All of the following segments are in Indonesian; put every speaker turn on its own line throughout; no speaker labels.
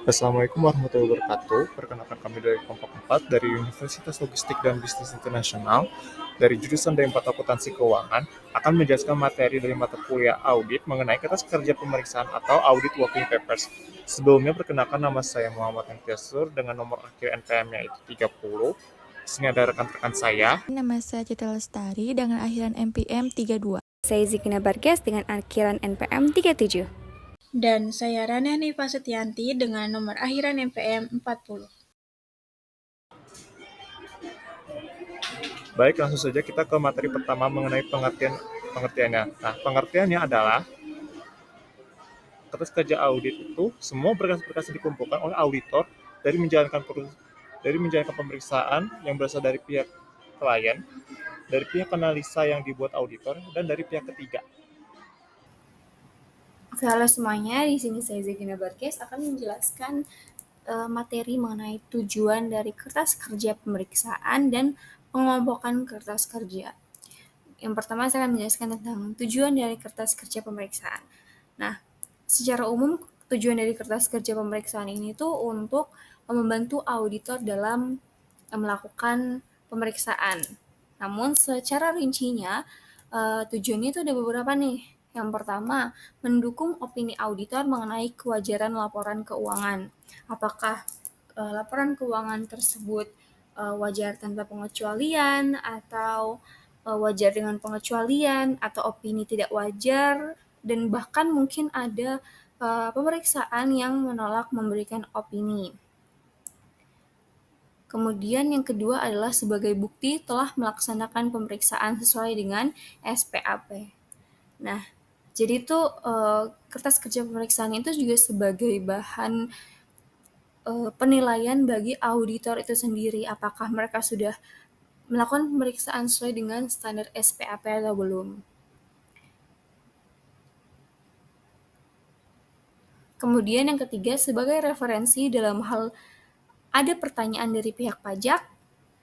Assalamualaikum warahmatullahi wabarakatuh. Perkenalkan kami dari kelompok 4 dari Universitas Logistik dan Bisnis Internasional dari jurusan D4 Akuntansi Keuangan akan menjelaskan materi dari mata kuliah audit mengenai kertas kerja pemeriksaan atau audit working papers. Sebelumnya perkenalkan nama saya Muhammad Entiasur dengan nomor akhir NPM-nya itu 30. Di sini ada rekan-rekan saya.
Nama saya Citra Lestari dengan akhiran NPM 32.
Saya Zikina Bargas dengan akhiran NPM 37.
Dan saya Rania Nifa Setianti dengan nomor akhiran NPM 40.
Baik, langsung saja kita ke materi pertama mengenai pengertiannya. Nah, pengertiannya adalah kertas kerja audit itu semua berkas-berkas yang dikumpulkan oleh auditor dari menjalankan pemeriksaan yang berasal dari pihak klien, dari pihak analisa yang dibuat auditor, dan dari pihak ketiga.
Halo semuanya, di sini saya Zikina Bargas akan menjelaskan materi mengenai tujuan dari kertas kerja pemeriksaan dan pengompokan kertas kerja. Yang pertama saya akan menjelaskan tentang tujuan dari kertas kerja pemeriksaan. Nah, secara umum tujuan dari kertas kerja pemeriksaan ini tuh untuk membantu auditor dalam melakukan pemeriksaan. Namun secara rincinya tujuannya itu ada beberapa nih. Yang pertama, mendukung opini auditor mengenai kewajaran laporan keuangan. Apakah laporan keuangan tersebut wajar tanpa pengecualian atau wajar dengan pengecualian atau opini tidak wajar, dan bahkan mungkin ada pemeriksaan yang menolak memberikan opini. Kemudian yang kedua adalah sebagai bukti telah melaksanakan pemeriksaan sesuai dengan SPAP. Nah, jadi itu kertas kerja pemeriksaan itu juga sebagai bahan penilaian bagi auditor itu sendiri, apakah mereka sudah melakukan pemeriksaan sesuai dengan standar SPAP atau belum. Kemudian yang ketiga, sebagai referensi dalam hal ada pertanyaan dari pihak pajak,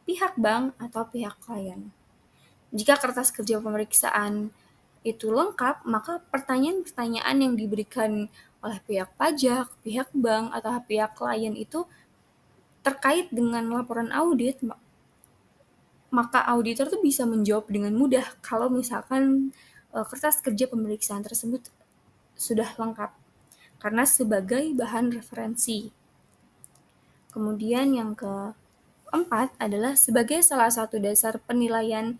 pihak bank, atau pihak klien. Jika kertas kerja pemeriksaan itu lengkap, maka pertanyaan-pertanyaan yang diberikan oleh pihak pajak, pihak bank, atau pihak klien itu terkait dengan laporan audit, maka auditor tuh bisa menjawab dengan mudah kalau misalkan kertas kerja pemeriksaan tersebut sudah lengkap, karena sebagai bahan referensi. Kemudian yang keempat adalah sebagai salah satu dasar penilaian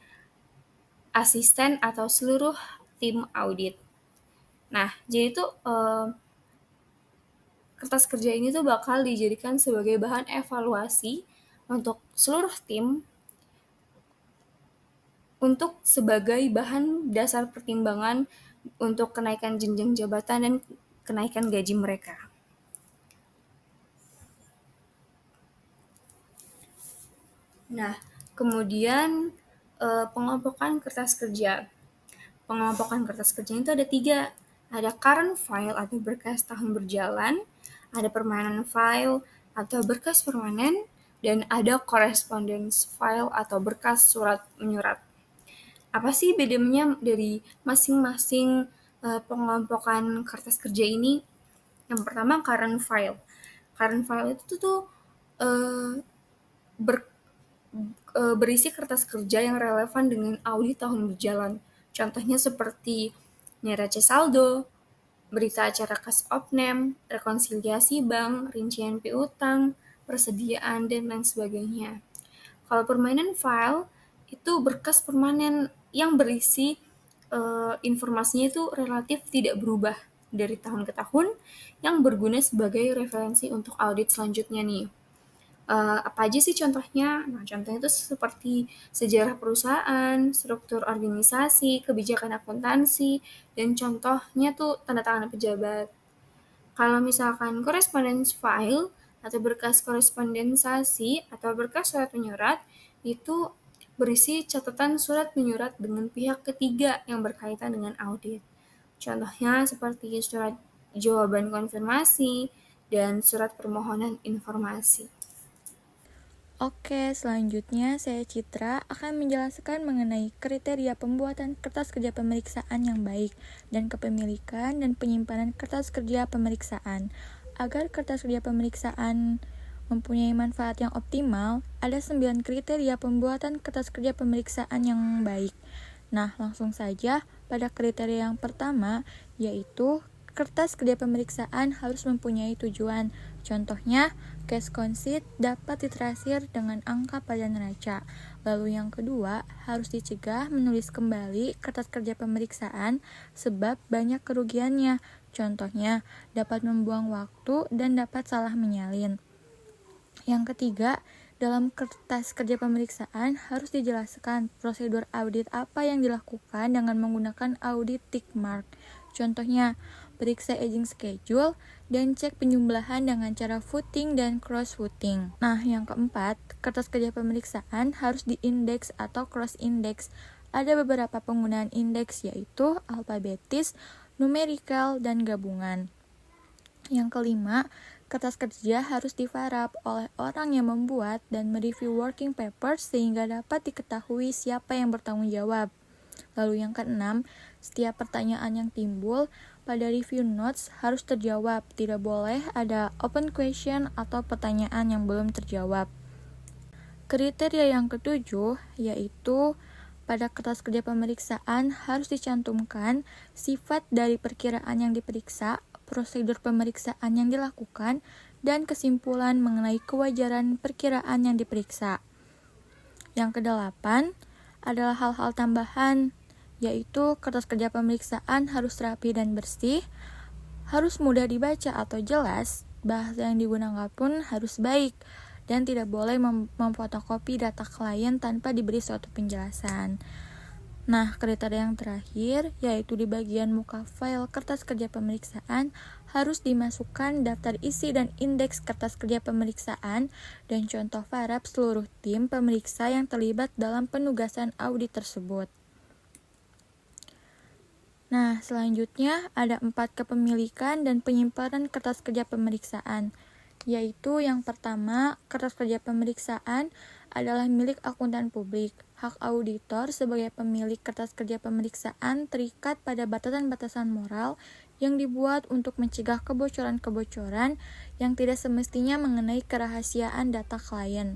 asisten atau seluruh tim audit. Nah, jadi itu kertas kerja ini tuh bakal dijadikan sebagai bahan evaluasi untuk seluruh tim untuk sebagai bahan dasar pertimbangan untuk kenaikan jenjang jabatan dan kenaikan gaji mereka. Nah, kemudian pengelompokan kertas kerja. Pengelompokan kertas kerja itu ada 3. Ada current file atau berkas tahun berjalan, ada permanent file atau berkas permanen, dan ada correspondence file atau berkas surat menyurat. Apa sih bedanya dari masing-masing pengelompokan kertas kerja ini? Yang pertama, current file. Current file itu tuh berisi kertas kerja yang relevan dengan audit tahun berjalan. Contohnya seperti neraca saldo, berita acara kas opnam, rekonsiliasi bank, rincian piutang, persediaan, dan lain sebagainya. Kalau permanen file, itu berkas permanen yang berisi informasinya itu relatif tidak berubah dari tahun ke tahun, yang berguna sebagai referensi untuk audit selanjutnya nih. Apa aja sih contohnya? Nah, contohnya itu seperti sejarah perusahaan, struktur organisasi, kebijakan akuntansi, dan contohnya tuh tanda tangan pejabat. Kalau misalkan correspondence file atau berkas korespondensasi atau berkas surat menyurat, itu berisi catatan surat menyurat dengan pihak ketiga yang berkaitan dengan audit. Contohnya seperti surat jawaban konfirmasi dan surat permohonan informasi.
Oke, selanjutnya saya Citra akan menjelaskan mengenai kriteria pembuatan kertas kerja pemeriksaan yang baik dan kepemilikan dan penyimpanan kertas kerja pemeriksaan. Agar kertas kerja pemeriksaan mempunyai manfaat yang optimal, ada 9 kriteria pembuatan kertas kerja pemeriksaan yang baik. Nah, langsung saja pada kriteria yang pertama, yaitu kertas kerja pemeriksaan harus mempunyai tujuan. Contohnya, case concise dapat ditrasir dengan angka pada neraca. Lalu yang kedua, harus dicegah menulis kembali kertas kerja pemeriksaan sebab banyak kerugiannya. Contohnya, dapat membuang waktu dan dapat salah menyalin. Yang ketiga, dalam kertas kerja pemeriksaan harus dijelaskan prosedur audit apa yang dilakukan dengan menggunakan audit tick mark. Contohnya, periksa aging schedule dan cek penjumlahan dengan cara footing dan cross footing. Nah, yang keempat, kertas kerja pemeriksaan harus diindeks atau cross index. Ada beberapa penggunaan indeks yaitu alfabetis, numerikal, dan gabungan. Yang kelima, kertas kerja harus difarap oleh orang yang membuat dan mereview working papers sehingga dapat diketahui siapa yang bertanggung jawab. Lalu yang keenam, setiap pertanyaan yang timbul pada review notes harus terjawab. Tidak boleh ada open question atau pertanyaan yang belum terjawab. Kriteria yang ketujuh yaitu pada kertas kerja pemeriksaan harus dicantumkan sifat dari perkiraan yang diperiksa, prosedur pemeriksaan yang dilakukan, dan kesimpulan mengenai kewajaran perkiraan yang diperiksa. Yang kedelapan adalah hal-hal tambahan, yaitu kertas kerja pemeriksaan harus rapi dan bersih, harus mudah dibaca atau jelas, bahasa yang digunakan pun harus baik, dan tidak boleh memfotokopi data klien tanpa diberi suatu penjelasan. Nah, kriteria yang terakhir, yaitu di bagian muka file kertas kerja pemeriksaan, harus dimasukkan daftar isi dan indeks kertas kerja pemeriksaan dan contoh farap seluruh tim pemeriksa yang terlibat dalam penugasan audit tersebut. Nah, selanjutnya ada 4 kepemilikan dan penyimpanan kertas kerja pemeriksaan, yaitu yang pertama, kertas kerja pemeriksaan adalah milik akuntan publik. Hak auditor sebagai pemilik kertas kerja pemeriksaan terikat pada batasan-batasan moral yang dibuat untuk mencegah kebocoran-kebocoran yang tidak semestinya mengenai kerahasiaan data klien.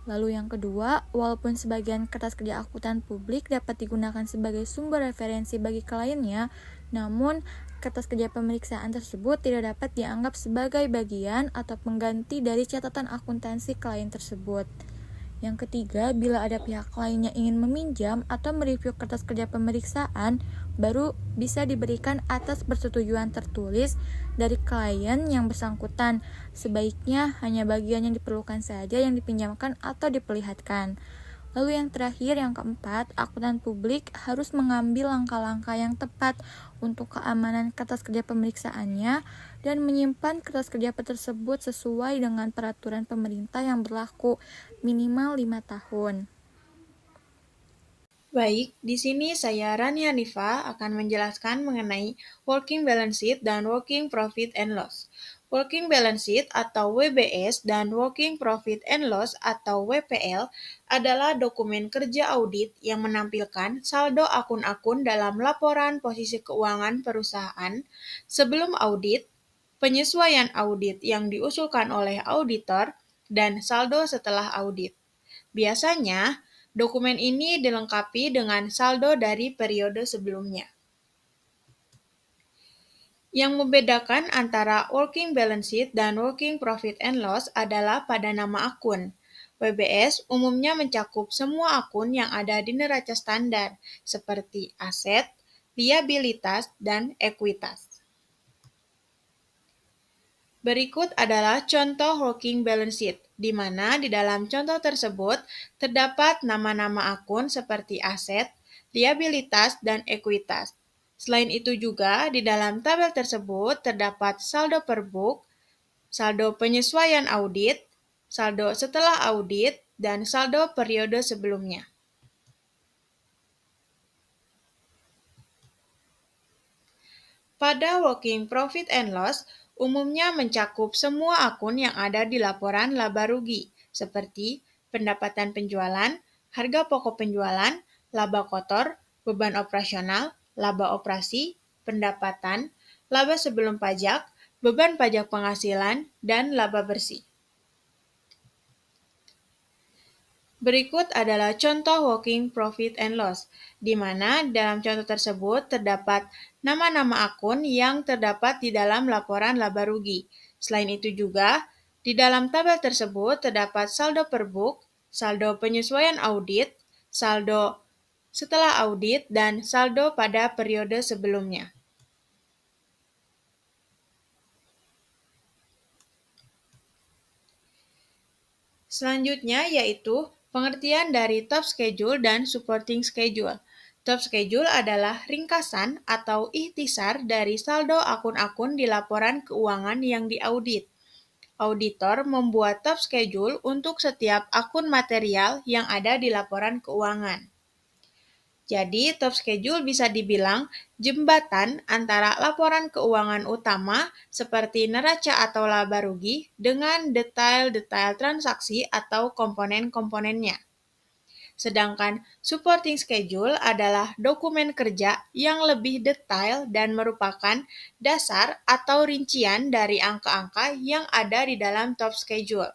Lalu yang kedua, walaupun sebagian kertas kerja akuntan publik dapat digunakan sebagai sumber referensi bagi kliennya, namun kertas kerja pemeriksaan tersebut tidak dapat dianggap sebagai bagian atau pengganti dari catatan akuntansi klien tersebut. Yang ketiga, bila ada pihak lainnya ingin meminjam atau mereview kertas kerja pemeriksaan, baru bisa diberikan atas persetujuan tertulis dari klien yang bersangkutan. Sebaiknya hanya bagian yang diperlukan saja yang dipinjamkan atau diperlihatkan. Lalu yang terakhir, yang keempat, akuntan publik harus mengambil langkah-langkah yang tepat untuk keamanan kertas kerja pemeriksaannya dan menyimpan kertas kerja tersebut sesuai dengan peraturan pemerintah yang berlaku minimal 5 tahun.
Baik, di sini saya Rani Hanifa akan menjelaskan mengenai Working Balance Sheet dan Working Profit and Loss. Working Balance Sheet atau WBS dan Working Profit and Loss atau WPL adalah dokumen kerja audit yang menampilkan saldo akun-akun dalam laporan posisi keuangan perusahaan sebelum audit, penyesuaian audit yang diusulkan oleh auditor, dan saldo setelah audit. Biasanya, dokumen ini dilengkapi dengan saldo dari periode sebelumnya. Yang membedakan antara Working Balance Sheet dan Working Profit and Loss adalah pada nama akun. WBS umumnya mencakup semua akun yang ada di neraca standar, seperti aset, liabilitas, dan ekuitas. Berikut adalah contoh Working Balance Sheet, di mana di dalam contoh tersebut terdapat nama-nama akun seperti aset, liabilitas, dan ekuitas. Selain itu juga, di dalam tabel tersebut terdapat saldo per book, saldo penyesuaian audit, saldo setelah audit, dan saldo periode sebelumnya. Pada Working Profit and Loss, umumnya mencakup semua akun yang ada di laporan laba rugi, seperti pendapatan penjualan, harga pokok penjualan, laba kotor, beban operasional, laba operasi, pendapatan, laba sebelum pajak, beban pajak penghasilan, dan laba bersih. Berikut adalah contoh working profit and loss, di mana dalam contoh tersebut terdapat nama-nama akun yang terdapat di dalam laporan laba rugi. Selain itu juga, di dalam tabel tersebut terdapat saldo per book, saldo penyesuaian audit, saldo setelah audit, dan saldo pada periode sebelumnya. Selanjutnya yaitu pengertian dari top schedule dan supporting schedule. Top schedule adalah ringkasan atau ikhtisar dari saldo akun-akun di laporan keuangan yang diaudit. Auditor membuat top schedule untuk setiap akun material yang ada di laporan keuangan. Jadi, top schedule bisa dibilang jembatan antara laporan keuangan utama seperti neraca atau laba rugi dengan detail-detail transaksi atau komponen-komponennya. Sedangkan supporting schedule adalah dokumen kerja yang lebih detail dan merupakan dasar atau rincian dari angka-angka yang ada di dalam top schedule.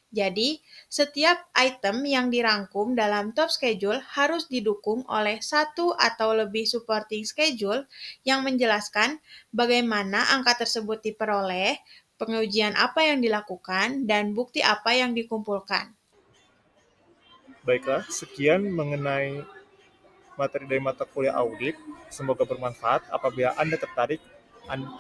Jadi, setiap item yang dirangkum dalam top schedule harus didukung oleh satu atau lebih supporting schedule yang menjelaskan bagaimana angka tersebut diperoleh, pengujian apa yang dilakukan, dan bukti apa yang dikumpulkan.
Baiklah, sekian mengenai materi dari mata kuliah audit. Semoga bermanfaat. Apabila Anda tertarik,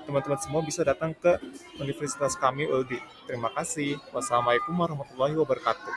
teman-teman semua bisa datang ke universitas kami ULDI. Terima kasih. Wassalamualaikum warahmatullahi wabarakatuh.